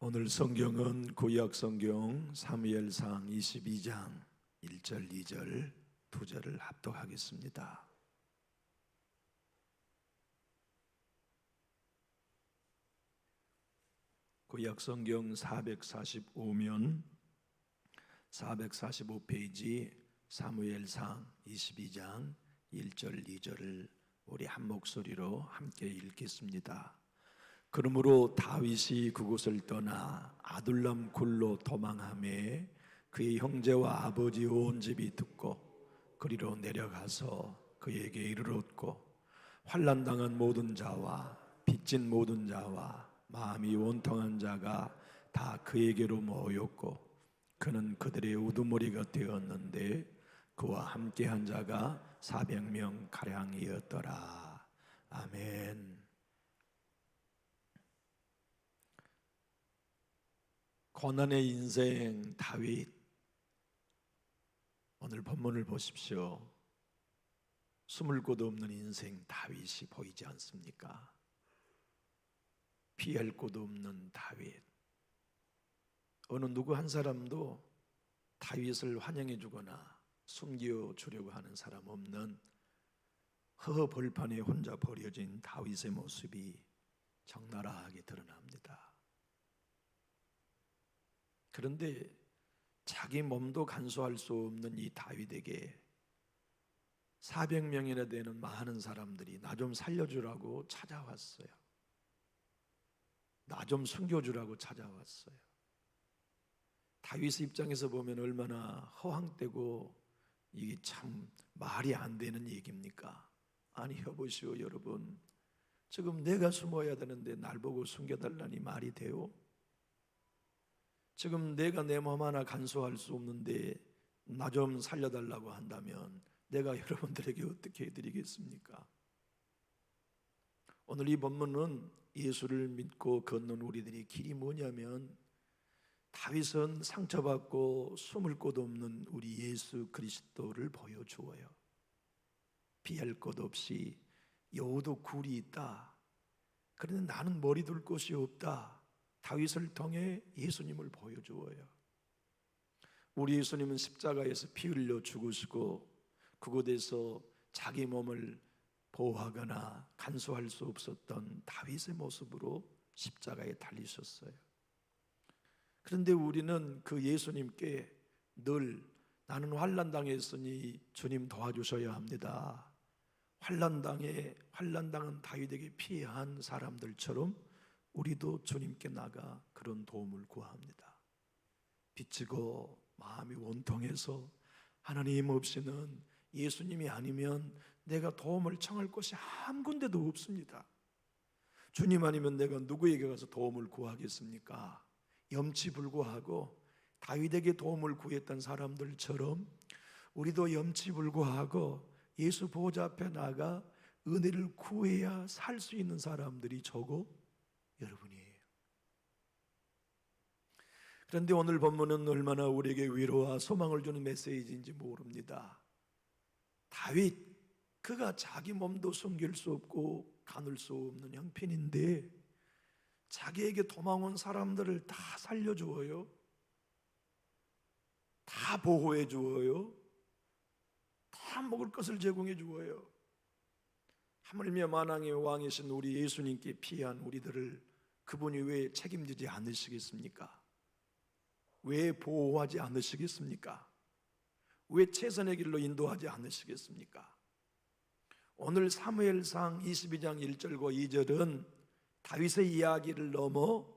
오늘 성경은 구약 성경 사무엘상 22장 1절, 2절, 2절을 합독하겠습니다. 구약 성경 445면 445페이지 사무엘상 22장 1절, 2절을 우리 한 목소리로 함께 읽겠습니다. 그러므로 다윗이 그곳을 떠나 아둘람 굴로 도망하매 그의 형제와 아버지 온 집이 듣고 그리로 내려가서 그에게 이르렀고, 환난당한 모든 자와 빚진 모든 자와 마음이 원통한 자가 다 그에게로 모였고, 그는 그들의 우두머리가 되었는데 그와 함께한 자가 400명 가량이었더라. 아멘. 고난의 인생 다윗, 오늘 본문을 보십시오. 숨을 곳 없는 인생 다윗이 보이지 않습니까? 피할 곳 없는 다윗. 어느 누구 한 사람도 다윗을 환영해 주거나 숨겨주려고 하는 사람 없는 허허벌판에 혼자 버려진 다윗의 모습이 적나라하게 드러납니다. 그런데 자기 몸도 간수할 수 없는 이 다윗에게 400명이나 되는 많은 사람들이 나 좀 살려주라고 찾아왔어요. 나 좀 숨겨주라고 찾아왔어요. 다윗의 입장에서 보면 얼마나 허황되고 이게 참 말이 안 되는 얘기입니까? 아니 여보시오, 여러분, 지금 내가 숨어야 되는데 날 보고 숨겨달라니 말이 돼요? 지금 내가 내 몸 하나 간수할 수 없는데 나 좀 살려달라고 한다면 내가 여러분들에게 어떻게 해드리겠습니까? 오늘 이 본문은 예수를 믿고 걷는 우리들의 길이 뭐냐면, 다윗은 상처받고 숨을 곳 없는 우리 예수 그리스도를 보여주어요. 피할 곳 없이 여우도 굴이 있다. 그런데 나는 머리 둘 곳이 없다. 다윗을 통해 예수님을 보여주어요. 우리 예수님은 십자가에서 피 흘려 죽으시고 그곳에서 자기 몸을 보호하거나 간수할 수 없었던 다윗의 모습으로 십자가에 달리셨어요. 그런데 우리는 그 예수님께 늘 나는 환난 당했으니 주님 도와주셔야 합니다. 환난당한 다윗에게 피한 사람들처럼 우리도 주님께 나가 그런 도움을 구합니다. 빚지고 마음이 원통해서 하나님 없이는, 예수님이 아니면 내가 도움을 청할 곳이 한 군데도 없습니다. 주님 아니면 내가 누구에게 가서 도움을 구하겠습니까? 염치불구하고 다윗에게 도움을 구했던 사람들처럼 우리도 염치불구하고 예수 보좌 앞에 나가 은혜를 구해야 살 수 있는 사람들이 저고 여러분이에요. 그런데 오늘 본문은 얼마나 우리에게 위로와 소망을 주는 메시지인지 모릅니다. 다윗, 그가 자기 몸도 숨길 수 없고 가눌 수 없는 형편인데 자기에게 도망온 사람들을 다 살려주어요. 다 보호해 주어요. 다 먹을 것을 제공해 주어요. 하물며 만왕의 왕이신 우리 예수님께 피한 우리들을 그분이 왜 책임지지 않으시겠습니까? 왜 보호하지 않으시겠습니까? 왜 최선의 길로 인도하지 않으시겠습니까? 오늘 사무엘상 22장 1절과 2절은 다윗의 이야기를 넘어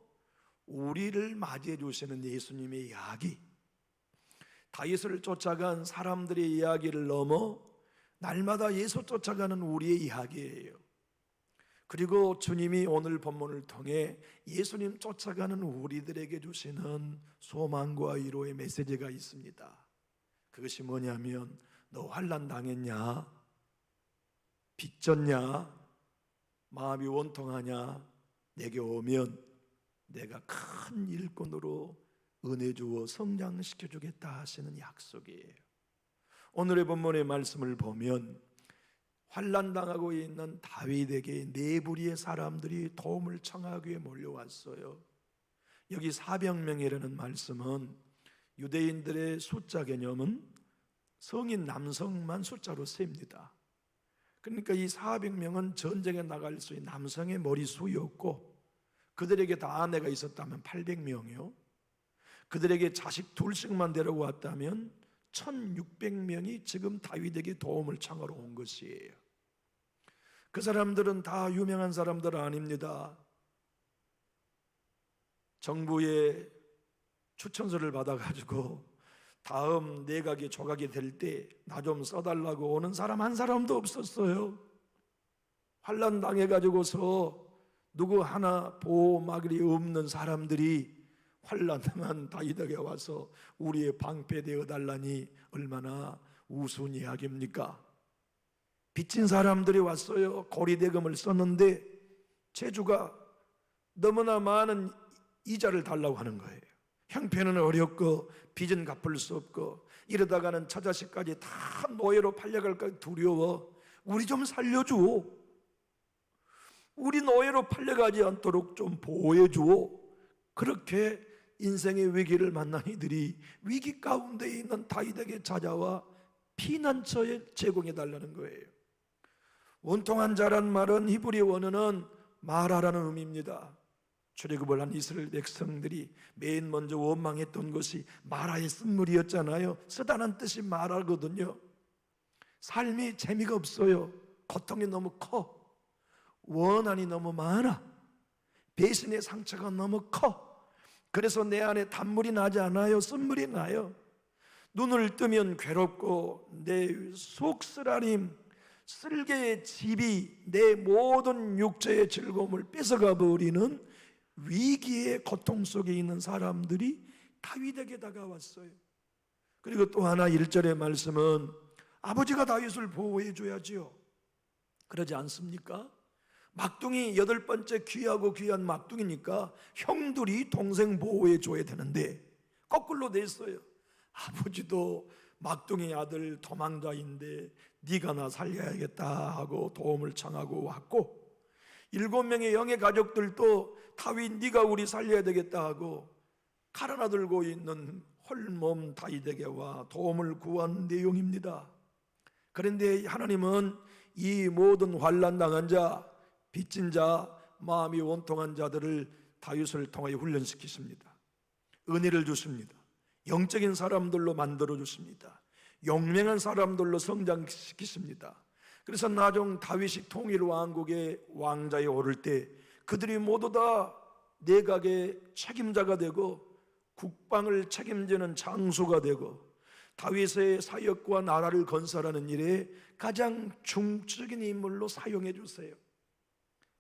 우리를 맞이해 주시는 예수님의 이야기, 다윗을 쫓아간 사람들의 이야기를 넘어 날마다 예수 쫓아가는 우리의 이야기예요. 그리고 주님이 오늘 본문을 통해 예수님 쫓아가는 우리들에게 주시는 소망과 위로의 메시지가 있습니다. 그것이 뭐냐면, 너 환난 당했냐? 빚졌냐? 마음이 원통하냐? 내게 오면 내가 큰 일꾼으로 은혜 주어 성장시켜 주겠다 하시는 약속이에요. 오늘의 본문의 말씀을 보면 환난당하고 있는 다윗에게 네 부리의 사람들이 도움을 청하기 위해 몰려왔어요. 여기 400명이라는 말씀은 유대인들의 숫자 개념은 성인 남성만 숫자로 셉니다. 그러니까 이 400명은 전쟁에 나갈 수 있는 남성의 머리수였고, 그들에게 다 아내가 있었다면 800명이요, 그들에게 자식 둘씩만 데려왔다면 1600명이 지금 다윗에게 도움을 청하러 온 것이에요. 그 사람들은 다 유명한 사람들 아닙니다. 정부의 추천서를 받아가지고 다음 내각이 조각이 될 때 나 좀 써달라고 오는 사람 한 사람도 없었어요. 환난 당해가지고서 누구 하나 보호막이 없는 사람들이 환난당한 다윗에게 와서 우리의 방패되어 달라니 얼마나 우스운 이야기입니까? 빚진 사람들이 왔어요. 고리대금을 썼는데 제주가 너무나 많은 이자를 달라고 하는 거예요. 형편은 어렵고 빚은 갚을 수 없고 이러다가는 처자식까지 다 노예로 팔려갈까 두려워. 우리 좀 살려줘. 우리 노예로 팔려가지 않도록 좀 보호해줘. 그렇게 인생의 위기를 만난 이들이 위기 가운데 있는 다윗에게 찾아와 피난처에 제공해달라는 거예요. 원통한 자란 말은 히브리 원어는 말하라는 의미입니다. 출애굽을 한 이스라엘 백성들이 맨 먼저 원망했던 것이 마라의 쓴물이었잖아요. 쓰다는 뜻이 마라거든요. 삶이 재미가 없어요. 고통이 너무 커. 원한이 너무 많아. 배신의 상처가 너무 커. 그래서 내 안에 단물이 나지 않아요. 쓴물이 나요. 눈을 뜨면 괴롭고 내 속쓰라림, 쓸개의 집이 내 모든 육체의 즐거움을 뺏어가 버리는 위기의 고통 속에 있는 사람들이 다윗에게 다가왔어요. 그리고 또 하나 1절의 말씀은 아버지가 다윗을 보호해 줘야지요. 그러지 않습니까? 막둥이 8번째 귀하고 귀한 막둥이니까 형들이 동생 보호해 줘야 되는데 거꾸로 됐어요. 아버지도 막둥이 아들 도망자인데 네가 나 살려야겠다 하고 도움을 청하고 왔고, 7명의 영의 가족들도 다윗 네가 우리 살려야 되겠다 하고 칼 하나 들고 있는 홀몸 다윗에게 와 도움을 구한 내용입니다. 그런데 하나님은 이 모든 환난 당한 자, 빚진 자, 마음이 원통한 자들을 다윗을 통하여 훈련시키십니다. 은혜를 주십니다. 영적인 사람들로 만들어 주십니다. 용맹한 사람들로 성장시키십니다. 그래서 나중 다윗이 통일 왕국의 왕자에 오를 때 그들이 모두 다 내각의 책임자가 되고 국방을 책임지는 장수가 되고 다윗의 사역과 나라를 건설하는 일에 가장 중적인 인물로 사용해 주세요.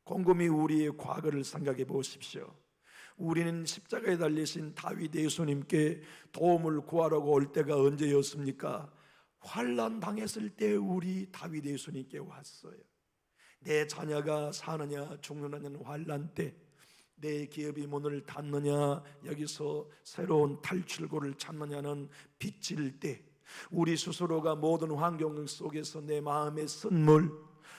곰곰이 우리의 과거를 생각해 보십시오. 우리는 십자가에 달리신 다윗 예수님께 도움을 구하라고 올 때가 언제였습니까? 환난 당했을 때 우리 다윗 예수님께 왔어요. 내 자녀가 사느냐 죽느냐는 환난 때, 내 기업이 문을 닫느냐 여기서 새로운 탈출구를 찾느냐는 빚질 때, 우리 스스로가 모든 환경 속에서 내 마음의 쓴물,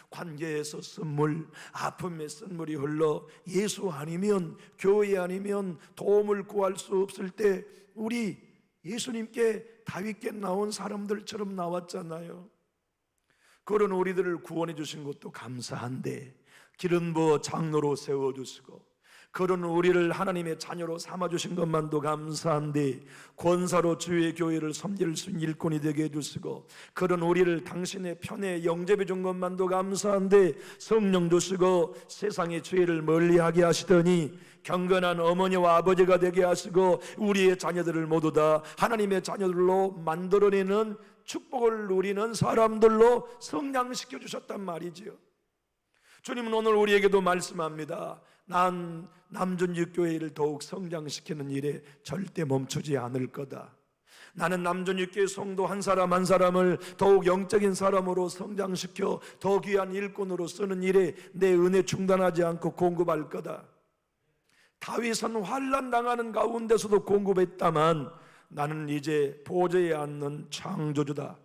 관계에서 쓴물, 아픔의 쓴물이 흘러 예수 아니면, 교회 아니면 도움을 구할 수 없을 때 우리 예수님께 다윗께 나온 사람들처럼 나왔잖아요. 그런 우리들을 구원해 주신 것도 감사한데 기름 부어 장로로 세워주시고 그런 우리를 하나님의 자녀로 삼아주신 것만도 감사한데 권사로 주의 교회를 섬길 수 있는 일꾼이 되게 해주시고 그런 우리를 당신의 편에 영접해 준 것만도 감사한데 성령 주시고 세상의 죄를 멀리하게 하시더니 경건한 어머니와 아버지가 되게 하시고 우리의 자녀들을 모두 다 하나님의 자녀들로 만들어내는 축복을 누리는 사람들로 성장시켜 주셨단 말이지요. 주님은 오늘 우리에게도 말씀합니다. 난 남존육교회를 더욱 성장시키는 일에 절대 멈추지 않을 거다. 나는 남존육교회 성도 한 사람 한 사람을 더욱 영적인 사람으로 성장시켜 더 귀한 일꾼으로 쓰는 일에 내 은혜 중단하지 않고 공급할 거다. 다윗은 환난 당하는 가운데서도 공급했다만 나는 이제 보좌에 앉는 창조주다.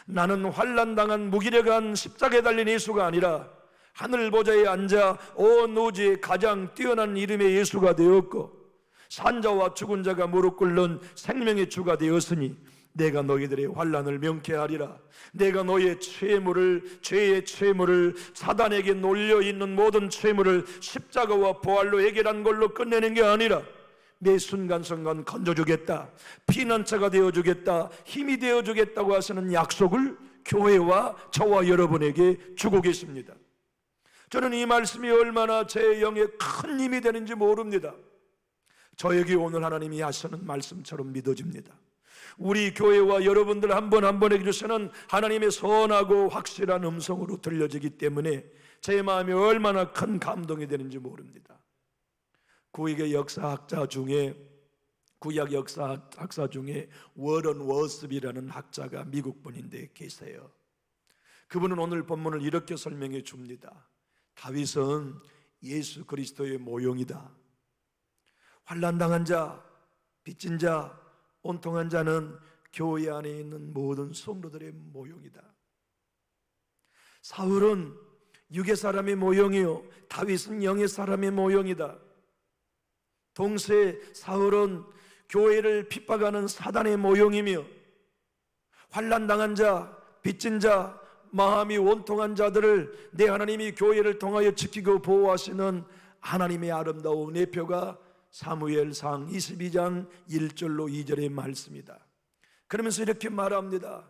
나는 환난 당한 무기력한 십자가에 달린 예수가 아니라 하늘 보좌에 앉아 온 우주의 가장 뛰어난 이름의 예수가 되었고 산자와 죽은 자가 무릎 꿇는 생명의 주가 되었으니 내가 너희들의 환난을 명쾌하리라. 내가 너희의 죄의 채무를, 사단에게 놀려있는 모든 채무를 십자가와 부활로 해결한 걸로 끝내는 게 아니라 매 순간순간 건져주겠다, 피난처가 되어주겠다, 힘이 되어주겠다고 하시는 약속을 교회와 저와 여러분에게 주고 계십니다. 저는 이 말씀이 얼마나 제 영에 큰 힘이 되는지 모릅니다. 저에게 오늘 하나님이 하시는 말씀처럼 믿어집니다. 우리 교회와 여러분들 한 번 한 번에게 주시는 하나님의 선하고 확실한 음성으로 들려지기 때문에 제 마음이 얼마나 큰 감동이 되는지 모릅니다. 구약 역사학자 중에 워런 워스비라는 학자가 미국 분인데 계세요. 그분은 오늘 본문을 이렇게 설명해 줍니다. 다윗은 예수 그리스도의 모형이다. 환난당한 자, 빚진 자, 온통한 자는 교회 안에 있는 모든 성도들의 모형이다. 사울은 육의 사람의 모형이요, 다윗은 영의 사람의 모형이다. 동시에 사울은 교회를 핍박하는 사단의 모형이며, 환난당한 자, 빚진 자, 마음이 원통한 자들을 내 하나님이 교회를 통하여 지키고 보호하시는 하나님의 아름다운 내표가 사무엘상 22장 1절로 2절의 말씀이다. 그러면서 이렇게 말합니다.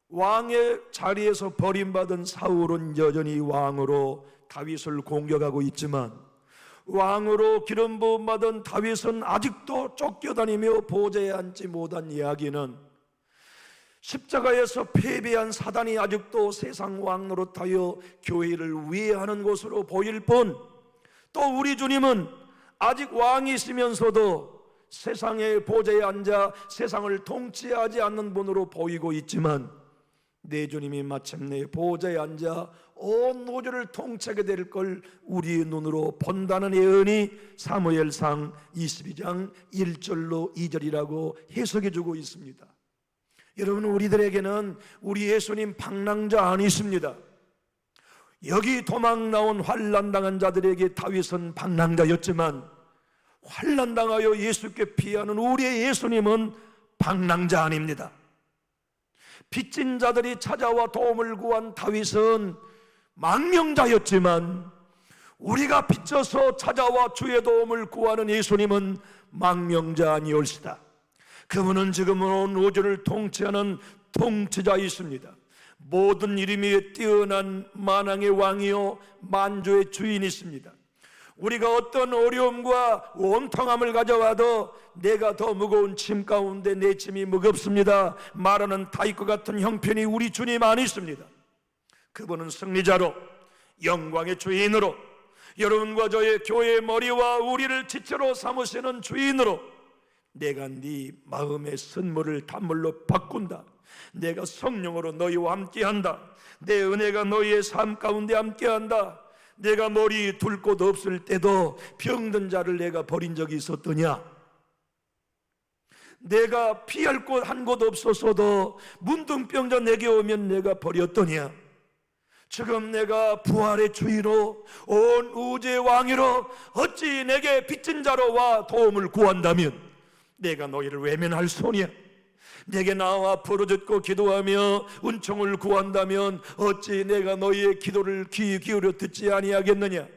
왕의 자리에서 버림받은 사울은 여전히 왕으로 다윗을 공격하고 있지만, 왕으로 기름 부음 받은 다윗은 아직도 쫓겨다니며 보좌에 앉지 못한 이야기는 십자가에서 패배한 사단이 아직도 세상 왕 노릇하여 교회를 위해하는 것으로 보일 뿐, 또 우리 주님은 아직 왕이시면서도 세상의 보좌에 앉아 세상을 통치하지 않는 분으로 보이고 있지만, 내 주님이 마침내 보좌에 앉아 온 우주를 통치하게 될 걸 우리의 눈으로 본다는 예언이 사무엘상 22장 1절로 2절이라고 해석해 주고 있습니다. 여러분, 우리들에게는 우리 예수님 방랑자 아니십니다. 여기 도망 나온 환난당한 자들에게 다윗은 방랑자였지만, 환난당하여 예수께 피하는 우리의 예수님은 방랑자 아닙니다. 빚진 자들이 찾아와 도움을 구한 다윗은 망명자였지만, 우리가 빚져서 찾아와 주의 도움을 구하는 예수님은 망명자 아니올시다. 그분은 지금 온 우주를 통치하는 통치자이십니다. 모든 이름 위에 뛰어난 만왕의 왕이요 만주의 주인이십니다. 우리가 어떤 어려움과 원통함을 가져와도 내가 더 무거운 짐 가운데 내 짐이 무겁습니다 말하는 다윗과 같은 형편이 우리 주님 아니십니다. 그분은 승리자로, 영광의 주인으로, 여러분과 저의 교회의 머리와 우리를 지체로 삼으시는 주인으로, 내가 네 마음의 선물을 단물로 바꾼다, 내가 성령으로 너희와 함께한다, 내 은혜가 너희의 삶 가운데 함께한다, 내가 머리 둘 곳 없을 때도 병든 자를 내가 버린 적이 있었더냐, 내가 피할 곳 한 곳 없었어도 문둥병자 내게 오면 내가 버렸더냐, 지금 내가 부활의 주의로 온 우주의 왕이로 어찌 내게 빚진 자로 와 도움을 구한다면 내가 너희를 외면할 소냐, 내게 나와 부르짖고 기도하며 은총을 구한다면 어찌 내가 너희의 기도를 귀 기울여 듣지 아니하겠느냐.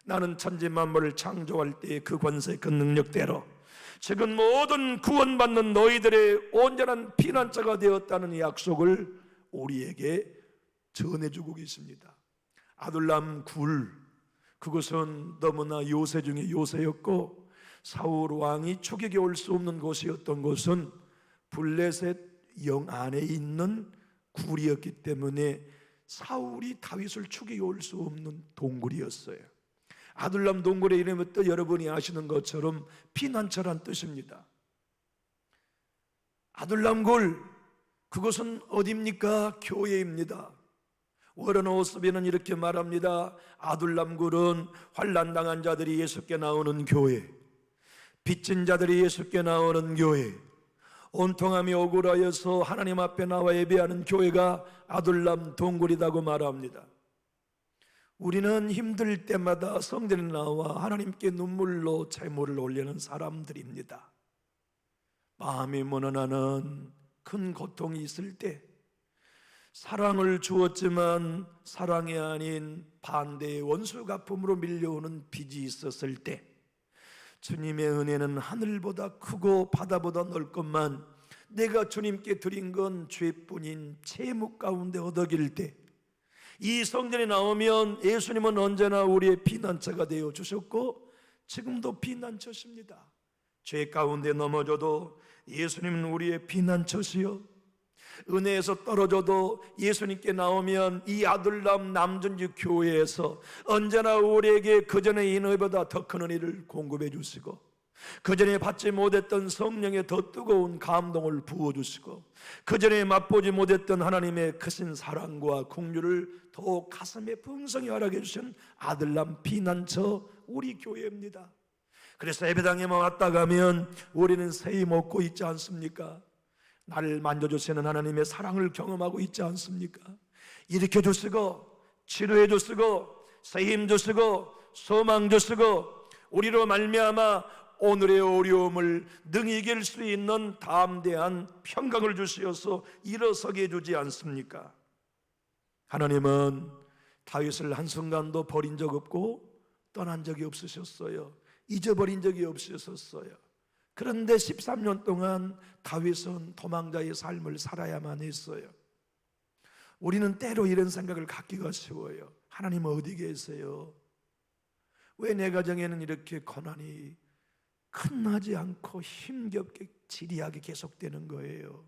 나는 천지 만물을 창조할 때의 그 권세 그 능력대로 지금 모든 구원받는 너희들의 온전한 피난처가 되었다는 약속을 우리에게 전해주고 계십니다. 아둘람 굴, 그것은 너무나 요새 중에 요새였고, 사울 왕이 추격해 올 수 없는 곳이었던 곳은 블레셋 영 안에 있는 굴이었기 때문에 사울이 다윗을 추격해 올 수 없는 동굴이었어요. 아둘람 동굴의 이름은 또 여러분이 아시는 것처럼 피난처란 뜻입니다. 아둘람 굴, 그것은 어디입니까? 교회입니다. 워런 워스비는 이렇게 말합니다. 아둘람 굴은 환난당한 자들이 예수께 나오는 교회, 빚진 자들이 예수께 나오는 교회, 온통함이 억울하여서 하나님 앞에 나와 예배하는 교회가 아둘람 동굴이라고 말합니다. 우리는 힘들 때마다 성전에 나와 하나님께 눈물로 제물을 올리는 사람들입니다. 마음이 무너나는 큰 고통이 있을 때, 사랑을 주었지만 사랑이 아닌 반대의 원수 갚음으로 밀려오는 빚이 있었을 때, 주님의 은혜는 하늘보다 크고 바다보다 넓건만 내가 주님께 드린 건 죄뿐인 채무 가운데 허덕일 때, 이 성전에 나오면 예수님은 언제나 우리의 피난처가 되어 주셨고 지금도 피난처십니다. 죄 가운데 넘어져도 예수님은 우리의 피난처시요, 은혜에서 떨어져도 예수님께 나오면 이 아둘람 남전주 교회에서 언제나 우리에게 그전의 인의보다 더 큰 은혜를 공급해 주시고, 그전에 받지 못했던 성령의 더 뜨거운 감동을 부어주시고, 그전에 맛보지 못했던 하나님의 크신 사랑과 긍휼을 더욱 가슴에 풍성히 허락해 주신 아들남 피난처 우리 교회입니다. 그래서 예배당에만 왔다 가면 우리는 새 힘 얻고 있지 않습니까? 나를 만져주시는 하나님의 사랑을 경험하고 있지 않습니까? 일으켜 주시고 치료해 주시고 새 힘 주시고 소망 주시고 우리로 말미암아 오늘의 어려움을 능히 이길 수 있는 담대한 평강을 주시어서 일어서게 해주지 않습니까? 하나님은 다윗을 한순간도 버린 적 없고 떠난 적이 없으셨어요. 잊어버린 적이 없으셨어요. 그런데 13년 동안 다윗은 도망자의 삶을 살아야만 했어요. 우리는 때로 이런 생각을 갖기가 쉬워요. 하나님 어디 계세요? 왜 내 가정에는 이렇게 고난이 끝나지 않고 힘겹게 지리하게 계속되는 거예요?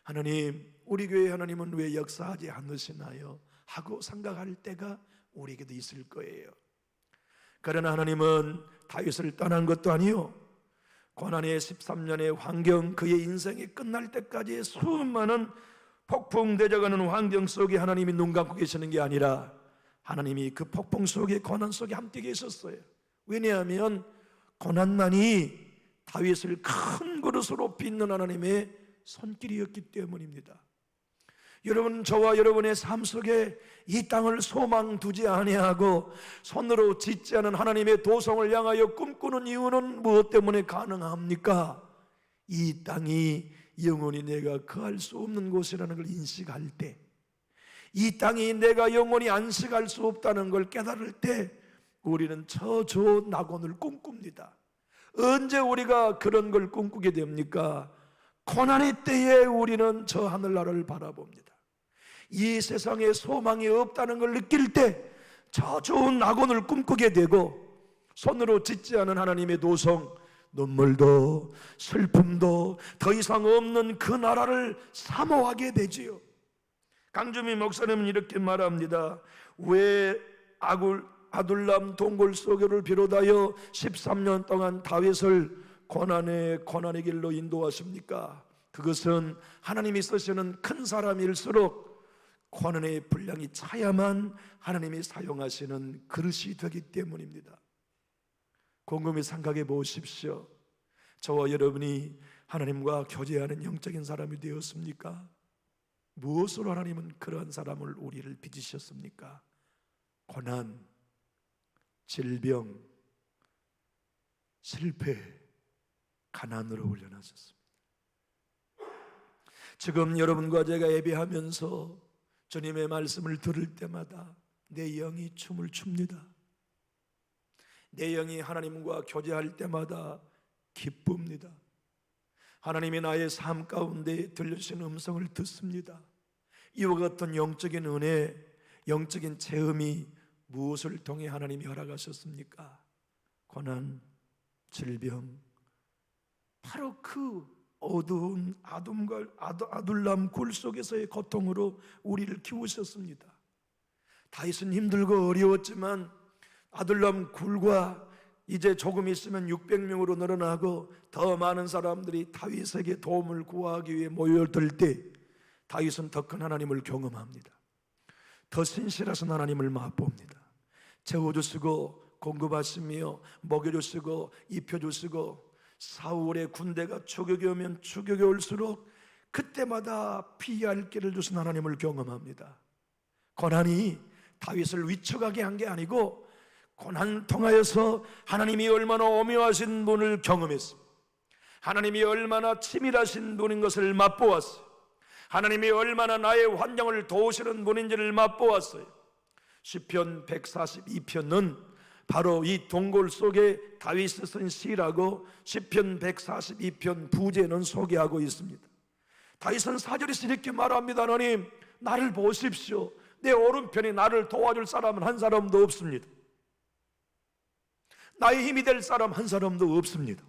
하나님, 우리 교회 하나님은 왜 역사하지 않으시나요? 하고 생각할 때가 우리에게도 있을 거예요. 그러나 하나님은 다윗을 떠난 것도 아니요, 고난의 13년의 환경, 그의 인생이 끝날 때까지 수많은 폭풍대적하는 환경 속에 하나님이 눈 감고 계시는 게 아니라 하나님이 그 폭풍 속에, 고난 속에 함께 계셨어요. 왜냐하면 고난만이 다윗을 큰 그릇으로 빚는 하나님의 손길이었기 때문입니다. 여러분, 저와 여러분의 삶 속에 이 땅을 소망 두지 아니하고 손으로 짓지 않은 하나님의 도성을 향하여 꿈꾸는 이유는 무엇 때문에 가능합니까? 이 땅이 영원히 내가 거할 수 없는 곳이라는 걸 인식할 때, 이 땅이 내가 영원히 안식할 수 없다는 걸 깨달을 때 우리는 저 좋은 낙원을 꿈꿉니다. 언제 우리가 그런 걸 꿈꾸게 됩니까? 고난의 때에 우리는 저 하늘나라를 바라봅니다. 이 세상에 소망이 없다는 걸 느낄 때 저 좋은 낙원을 꿈꾸게 되고, 손으로 짓지 않은 하나님의 도성, 눈물도 슬픔도 더 이상 없는 그 나라를 사모하게 되지요. 강주미 목사님은 이렇게 말합니다. 왜 아둘람 동굴 소교를 비롯하여 13년 동안 다윗을 고난의 길로 인도하십니까? 그것은 하나님이 쓰시는 큰 사람일수록 고난의 분량이 차야만 하나님이 사용하시는 그릇이 되기 때문입니다. 곰곰이 생각해 보십시오. 저와 여러분이 하나님과 교제하는 영적인 사람이 되었습니까? 무엇으로 하나님은 그러한 사람을 우리를 빚으셨습니까? 고난, 질병, 실패, 가난으로 훈련하셨습니다. 지금 여러분과 제가 예배하면서 주님의 말씀을 들을 때마다 내 영이 춤을 춥니다. 내 영이 하나님과 교제할 때마다 기쁩니다. 하나님이 나의 삶 가운데 들려주신 음성을 듣습니다. 이와 같은 영적인 은혜, 영적인 체험이 무엇을 통해 하나님이 허락하셨습니까? 고난, 질병, 바로 그 어두운 아둘람 굴 속에서의 고통으로 우리를 키우셨습니다. 다윗은 힘들고 어려웠지만 아둘람 굴과 이제 조금 있으면 600명으로 늘어나고 더 많은 사람들이 다윗에게 도움을 구하기 위해 모여들 때 다윗은 더 큰 하나님을 경험합니다. 더 신실하신 하나님을 맛봅니다. 채워주시고 공급하시며 먹여주시고 입혀주시고, 사울의 군대가 추격이 오면 추격이 올수록 그때마다 피할 길을 주신 하나님을 경험합니다. 고난이 다윗을 위축하게 한 게 아니고 고난을 통하여서 하나님이 얼마나 오묘하신 분을 경험했습니다. 하나님이 얼마나 치밀하신 분인 것을 맛보았어요. 하나님이 얼마나 나의 환경을 도우시는 분인지를 맛보았어요. 시편 142편은 바로 이 동굴 속에 다윗이 쓴 시라고 시편 142편 부제는 소개하고 있습니다. 다윗은 4절에서 이렇게 말합니다. 하나님, 나를 보십시오. 내 오른편에 나를 도와줄 사람은 한 사람도 없습니다. 나의 힘이 될 사람 한 사람도 없습니다.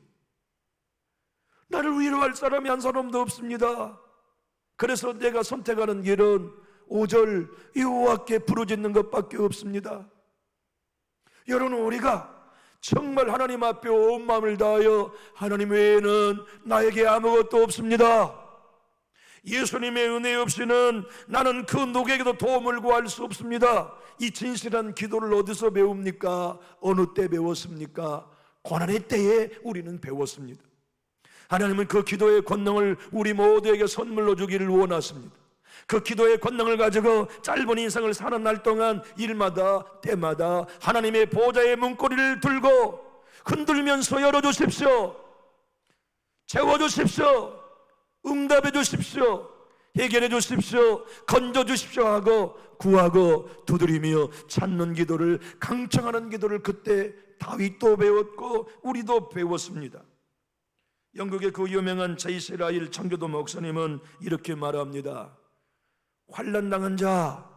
나를 위로할 사람이 한 사람도 없습니다. 그래서 내가 선택하는 길은 5절 여호와께 부르짖는 것밖에 없습니다. 여러분, 우리가 정말 하나님 앞에 온 마음을 다하여 하나님 외에는 나에게 아무것도 없습니다. 예수님의 은혜 없이는 나는 그 누구에게도 도움을 구할 수 없습니다. 이 진실한 기도를 어디서 배웁니까? 어느 때 배웠습니까? 고난의 때에 우리는 배웠습니다. 하나님은 그 기도의 권능을 우리 모두에게 선물로 주기를 원하십니다. 그 기도의 권능을 가지고 짧은 인생을 사는 날 동안 일마다 때마다 하나님의 보좌의 문고리를 들고 흔들면서 열어주십시오. 채워주십시오. 응답해 주십시오. 해결해 주십시오. 건져 주십시오 하고 구하고 두드리며 찾는 기도를, 강청하는 기도를 그때 다윗도 배웠고 우리도 배웠습니다. 영국의 그 유명한 제이스라일 청교도 목사님은 이렇게 말합니다. 환난당한 자,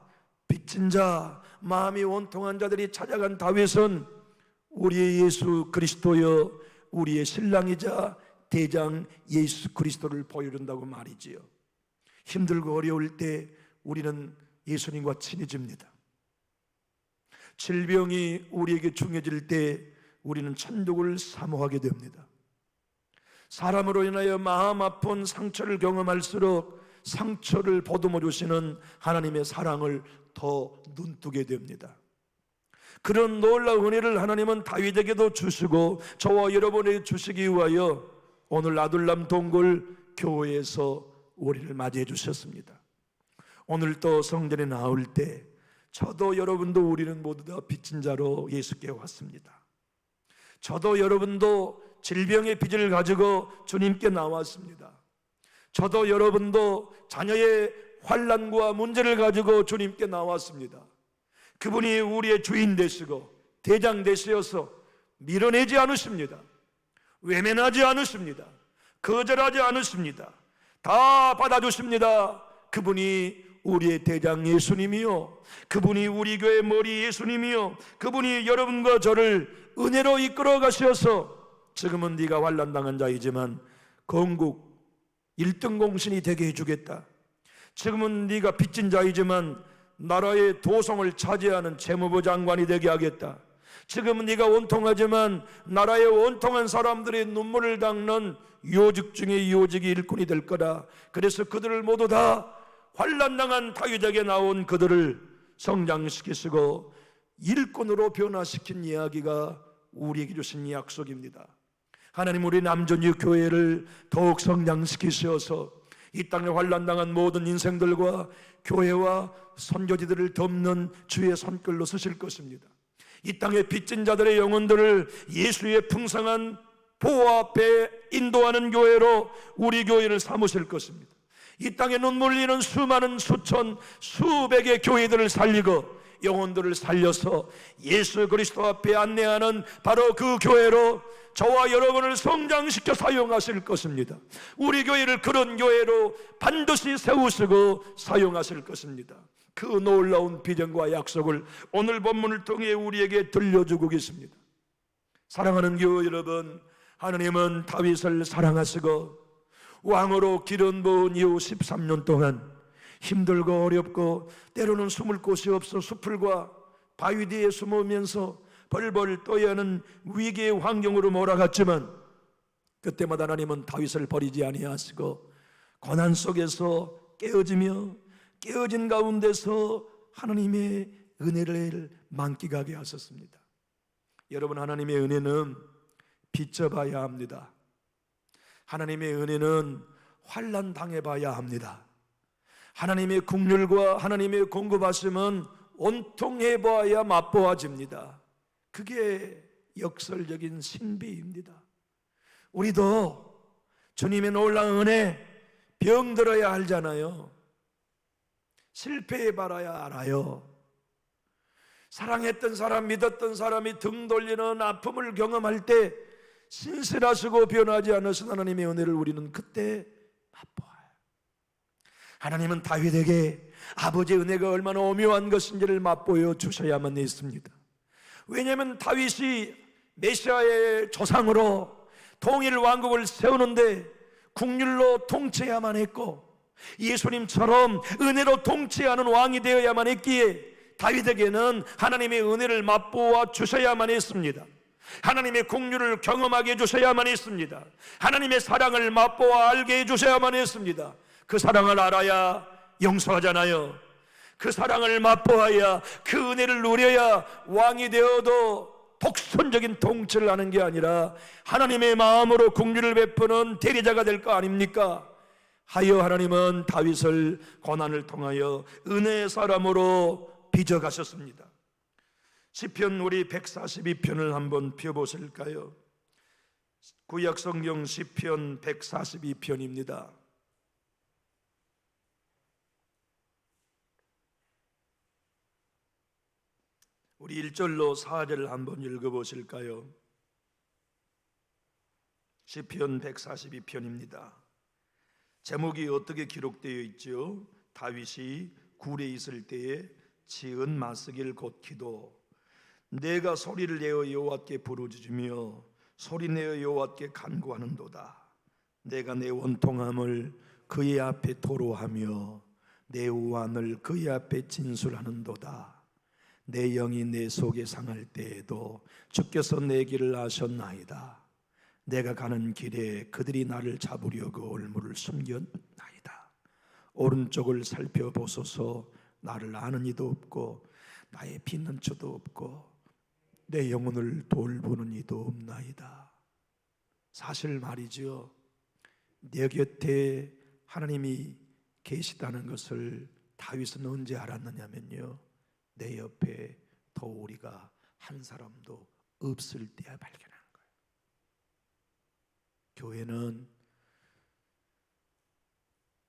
빚진 자, 마음이 원통한 자들이 찾아간 다윗은 우리의 예수 그리스도여 우리의 신랑이자 대장 예수 그리스도를 보여준다고 말이지요. 힘들고 어려울 때 우리는 예수님과 친해집니다. 질병이 우리에게 중해질 때 우리는 천국을 사모하게 됩니다. 사람으로 인하여 마음 아픈 상처를 경험할수록 상처를 보듬어 주시는 하나님의 사랑을 더 눈뜨게 됩니다. 그런 놀라운 은혜를 하나님은 다윗에게도 주시고 저와 여러분에게 주시기 위하여 오늘 아둘람 동굴 교회에서 우리를 맞이해 주셨습니다. 오늘 또 성전에 나올 때 저도 여러분도 우리는 모두 다 빚진 자로 예수께 왔습니다. 저도 여러분도 질병의 빚을 가지고 주님께 나왔습니다. 저도 여러분도 자녀의 환난과 문제를 가지고 주님께 나왔습니다. 그분이 우리의 주인 되시고 대장 되시어서 밀어내지 않으십니다. 외면하지 않으십니다. 거절하지 않으십니다. 다 받아주십니다. 그분이 우리의 대장 예수님이요, 그분이 우리 교회 머리 예수님이요, 그분이 여러분과 저를 은혜로 이끌어 가셔서 지금은 네가 환난당한 자이지만 건국 1등 공신이 되게 해주겠다. 지금은 네가 빚진 자이지만 나라의 도성을 차지하는 재무부 장관이 되게 하겠다. 지금은 네가 원통하지만 나라의 원통한 사람들의 눈물을 닦는 요직 중에 요직이 일꾼이 될 거다. 그래서 그들을 모두 다 환난당한 다윗에게 나온 그들을 성장시키시고 일꾼으로 변화시킨 이야기가 우리에게 주신 약속입니다. 하나님, 우리 남전유 교회를 더욱 성장시키셔서 이 땅에 환난당한 모든 인생들과 교회와 선교지들을 덮는 주의 손길로 쓰실 것입니다. 이 땅의 빚진 자들의 영혼들을 예수의 풍성한 보호 앞에 인도하는 교회로 우리 교회를 삼으실 것입니다. 이 땅에 눈물 흘리는 수많은 수천 수백의 교회들을 살리고 영혼들을 살려서 예수 그리스도 앞에 안내하는 바로 그 교회로 저와 여러분을 성장시켜 사용하실 것입니다. 우리 교회를 그런 교회로 반드시 세우시고 사용하실 것입니다. 그 놀라운 비전과 약속을 오늘 본문을 통해 우리에게 들려주고 계십니다. 사랑하는 교회 여러분, 하나님은 다윗을 사랑하시고 왕으로 기름 부은 이후 13년 동안 힘들고 어렵고 때로는 숨을 곳이 없어 수풀과 바위 뒤에 숨으면서 벌벌 떠야 하는 위기의 환경으로 몰아갔지만 그때마다 하나님은 다윗을 버리지 아니하시고 고난 속에서 깨어진 가운데서 하나님의 은혜를 만끽하게 하셨습니다. 여러분, 하나님의 은혜는 빚져봐야 합니다. 하나님의 은혜는 환난 당해봐야 합니다. 하나님의 긍휼과 하나님의 공급하심은 온통해 보아야 맛보아집니다. 그게 역설적인 신비입니다. 우리도 주님의 놀라운 은혜 병들어야 알잖아요. 실패해 봐야 알아요. 사랑했던 사람, 믿었던 사람이 등 돌리는 아픔을 경험할 때 신실하시고 변하지 않으신 하나님의 은혜를 우리는 그때 맛보아요. 하나님은 다윗에게 아버지의 은혜가 얼마나 오묘한 것인지를 맛보여 주셔야만 했습니다. 왜냐하면 다윗이 메시아의 조상으로 통일 왕국을 세우는데 국률로 통치해야만 했고, 예수님처럼 은혜로 통치하는 왕이 되어야만 했기에 다윗에게는 하나님의 은혜를 맛보아 주셔야만 했습니다. 하나님의 국률을 경험하게 해주셔야만 했습니다. 하나님의 사랑을 맛보아 알게 해주셔야만 했습니다. 그 사랑을 알아야 용서하잖아요. 그 사랑을 맛보아야, 그 은혜를 누려야 왕이 되어도 독선적인 통치를 하는 게 아니라 하나님의 마음으로 국률을 베푸는 대리자가 될 거 아닙니까? 하여 하나님은 다윗을 고난을 통하여 은혜의 사람으로 빚어가셨습니다. 시편 우리 142편을 한번 펴보실까요? 구약 성경 시편 142편입니다. 우리 1절로 4절을 한번 읽어보실까요? 시편 142편입니다. 제목이 어떻게 기록되어 있죠? 다윗이 굴에 있을 때에 지은 맞쓰길 곧 기도. 내가 소리를 내어 여호와께 부르짖으며 소리내어 여호와께 간구하는도다. 내가 내 원통함을 그의 앞에 토로하며 내 우환을 그의 앞에 진술하는도다. 내 영이 내 속에 상할 때에도 주께서 내 길을 아셨나이다. 내가 가는 길에 그들이 나를 잡으려고 올무를 숨겼나이다. 오른쪽을 살펴보소서. 나를 아는 이도 없고 나의 피난처도 없고 내 영혼을 돌보는 이도 없나이다. 사실 말이죠, 내 곁에 하나님이 계시다는 것을 다윗은 언제 알았느냐면요, 내 옆에 도우리가 한 사람도 없을 때야 발견하는 거예요. 교회는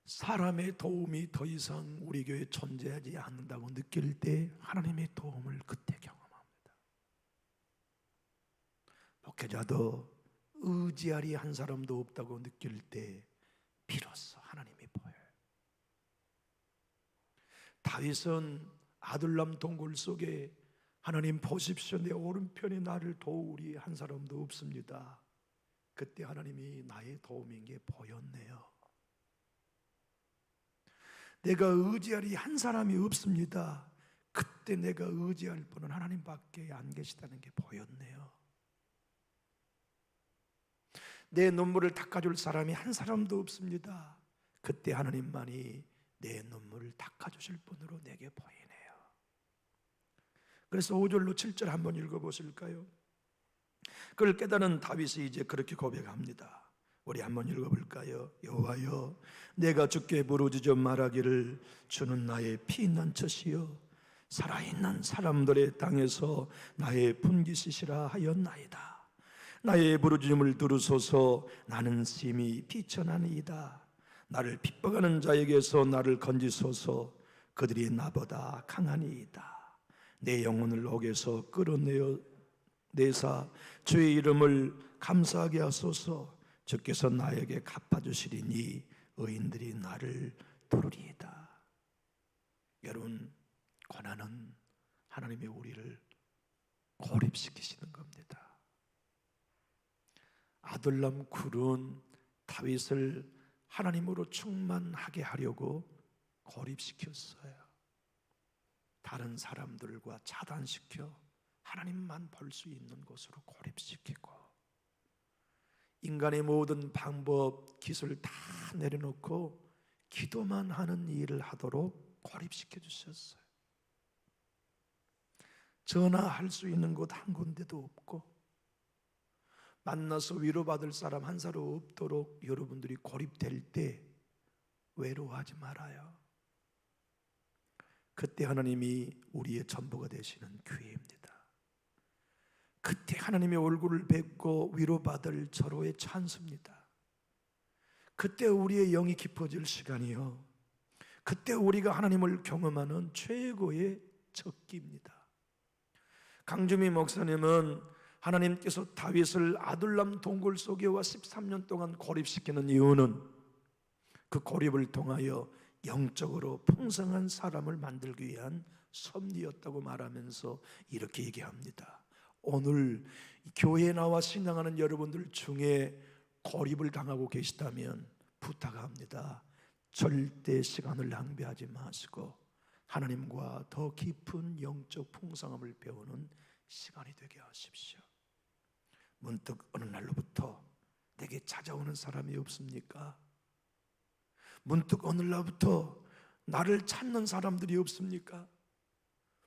사람의 도움이 더 이상 우리 교회에 존재하지 않는다고 느낄 때 하나님의 도움을 그때 경험합니다. 목회자도 의지하리 한 사람도 없다고 느낄 때 비로소 하나님이 보여요. 다윗은 아둘람 동굴 속에 하나님 보십시오, 내 오른편에 나를 도우리 한 사람도 없습니다. 그때 하나님이 나의 도움인 게 보였네요. 내가 의지하리 한 사람이 없습니다. 그때 내가 의지할 분은 하나님밖에 안 계시다는 게 보였네요. 내 눈물을 닦아줄 사람이 한 사람도 없습니다. 그때 하나님만이 내 눈물을 닦아주실 분으로 내게 보이네요. 그래서 5절로 7절 한번 읽어보실까요? 그걸 깨달은 다윗이 이제 그렇게 고백합니다. 우리 한번 읽어볼까요? 여호와여, 내가 주께 부르짖어 말하기를 주는 나의 피난처시여 살아있는 사람들의 땅에서 나의 분깃이시라 하였나이다. 나의 부르짖음을 들으소서. 나는 심히 비천하니이다. 나를 핍박하는 자에게서 나를 건지소서. 그들이 나보다 강하니이다. 내 영혼을 옥에서 끌어내어 내사 주의 이름을 감사하게 하소서. 주께서 나에게 갚아주시리니 의인들이 나를 부르리이다. 여러분, 고난은 하나님의 우리를 고립시키시는 겁니다. 아둘람 굴은 다윗을 하나님으로 충만하게 하려고 고립시켰어요. 다른 사람들과 차단시켜 하나님만 볼 수 있는 곳으로 고립시키고, 인간의 모든 방법, 기술 다 내려놓고 기도만 하는 일을 하도록 고립시켜 주셨어요. 전화할 수 있는 곳 한 군데도 없고, 만나서 위로받을 사람 한 사람 없도록 여러분들이 고립될 때 외로워하지 말아요. 그때 하나님이 우리의 전부가 되시는 기회입니다. 그때 하나님의 얼굴을 뵙고 위로받을 절호의 찬스입니다. 그때 우리의 영이 깊어질 시간이요, 그때 우리가 하나님을 경험하는 최고의 적기입니다. 강주미 목사님은 하나님께서 다윗을 아둘람 동굴 속에와 13년 동안 고립시키는 이유는 그 고립을 통하여 영적으로 풍성한 사람을 만들기 위한 섭리였다고 말하면서 이렇게 얘기합니다. 오늘 교회에 나와 신앙하는 여러분들 중에 고립을 당하고 계시다면 부탁합니다. 절대 시간을 낭비하지 마시고 하나님과 더 깊은 영적 풍성함을 배우는 시간이 되게 하십시오. 문득 어느 날로부터 내게 찾아오는 사람이 없습니까? 문득 어느 날부터 나를 찾는 사람들이 없습니까?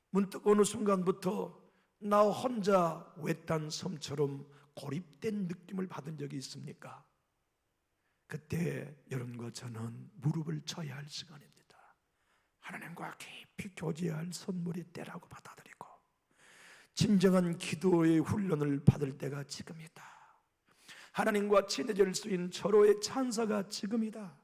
문득 어느 순간부터 나 혼자 외딴 섬처럼 고립된 느낌을 받은 적이 있습니까? 그때 여러분과 저는 무릎을 쳐야 할 시간입니다. 하나님과 깊이 교제할 선물의 때라고 받아들이고 진정한 기도의 훈련을 받을 때가 지금이다. 하나님과 친해질 수 있는 절호의 찬사가 지금이다.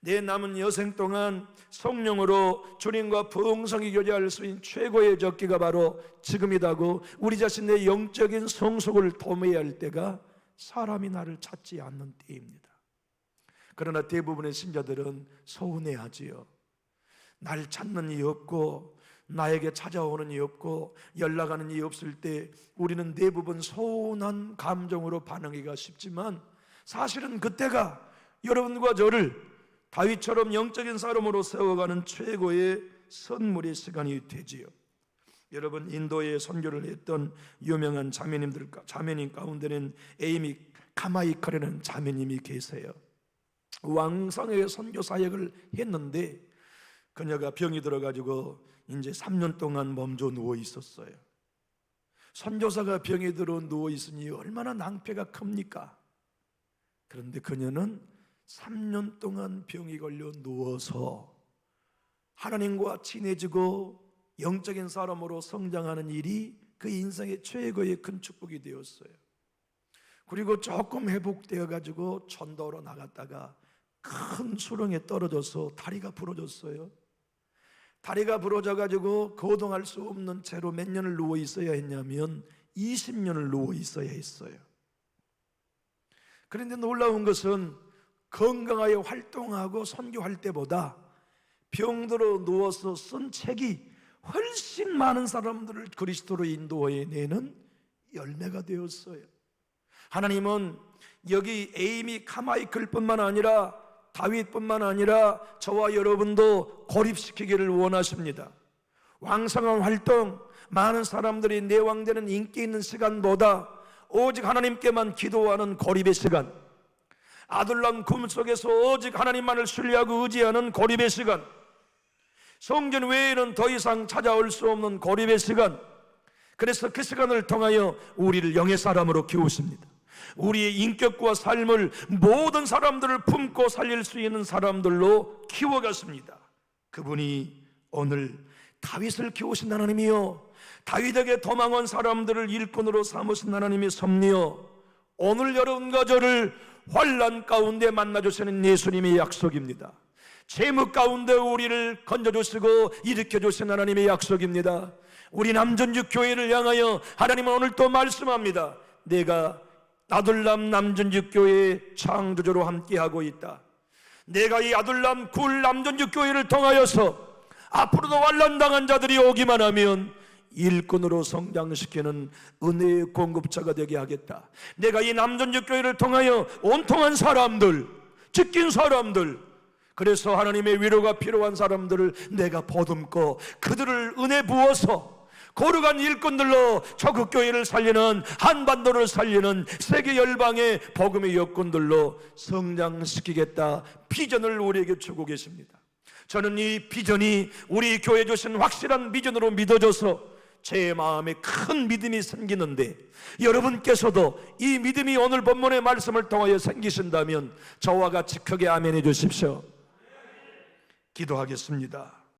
내 남은 여생 동안 성령으로 주님과 풍성히 교제할 수 있는 최고의 적기가 바로 지금이다고 우리 자신의 영적인 성숙을 도모해야 할 때가 사람이 나를 찾지 않는 때입니다. 그러나 대부분의 신자들은 서운해하지요. 날 찾는 이 없고 나에게 찾아오는 이 없고 연락하는 이 없을 때 우리는 대부분 서운한 감정으로 반응하기가 쉽지만 사실은 그때가 여러분과 저를 다윗처럼 영적인 사람으로 세워가는 최고의 선물의 시간이 되지요. 여러분, 인도에 선교를 했던 유명한 자매님 가운데는 에이미 카마이커라는 자매님이 계세요. 왕성하게 선교 사역을 했는데 그녀가 병이 들어가지고 이제 3년 동안 멈춰 누워 있었어요. 선교사가 병이 들어 누워 있으니 얼마나 낭패가 큽니까? 그런데 그녀는 3년 동안 병이 걸려 누워서 하나님과 친해지고 영적인 사람으로 성장하는 일이 그 인생의 최고의 큰 축복이 되었어요. 그리고 조금 회복되어 가지고 전도로 나갔다가 큰 수렁에 떨어져서 다리가 부러졌어요. 다리가 부러져 가지고 거동할 수 없는 채로 몇 년을 누워 있어야 했냐면 20년을 누워 있어야 했어요. 그런데 놀라운 것은 건강하게 활동하고 선교할 때보다 병들어 누워서 쓴 책이 훨씬 많은 사람들을 그리스도로 인도해내는 열매가 되었어요. 하나님은 여기 에이미 카마이클뿐만 아니라 다윗뿐만 아니라 저와 여러분도 고립시키기를 원하십니다. 왕성한 활동, 많은 사람들이 내왕되는 인기 있는 시간보다 오직 하나님께만 기도하는 고립의 시간, 아둘람 금 속에서 오직 하나님만을 신뢰하고 의지하는 고립의 시간, 성전 외에는 더 이상 찾아올 수 없는 고립의 시간, 그래서 그 시간을 통하여 우리를 영의 사람으로 키우십니다. 우리의 인격과 삶을 모든 사람들을 품고 살릴 수 있는 사람들로 키워갔습니다. 그분이 오늘 다윗을 키우신 하나님이요, 다윗에게 도망한 사람들을 일꾼으로 삼으신 하나님의 섭리요, 오늘 여러분과 저를 환난 가운데 만나주시는 예수님의 약속입니다. 재무 가운데 우리를 건져주시고 일으켜주신 하나님의 약속입니다. 우리 남전주 교회를 향하여 하나님은 오늘 또 말씀합니다. 내가 아둘람 남전주 교회의 창조주로 함께하고 있다. 내가 이 아둘람 굴 남전주 교회를 통하여서 앞으로도 환난당한 자들이 오기만 하면 일꾼으로 성장시키는 은혜의 공급자가 되게 하겠다. 내가 이 남전주 교회를 통하여 온통한 사람들, 지킨 사람들, 그래서 하나님의 위로가 필요한 사람들을 내가 보듬고 그들을 은혜 부어서 거룩한 일꾼들로 적국교회를 살리는, 한반도를 살리는 세계 열방의 복음의 여군들로 성장시키겠다 비전을 우리에게 주고 계십니다. 저는 이 비전이 우리 교회 주신 확실한 비전으로 믿어져서 제 마음에 큰 믿음이 생기는데, 여러분께서도 이 믿음이 오늘 본문의 말씀을 통하여 생기신다면 저와 같이 크게 아멘 해 주십시오. 기도하겠습니다.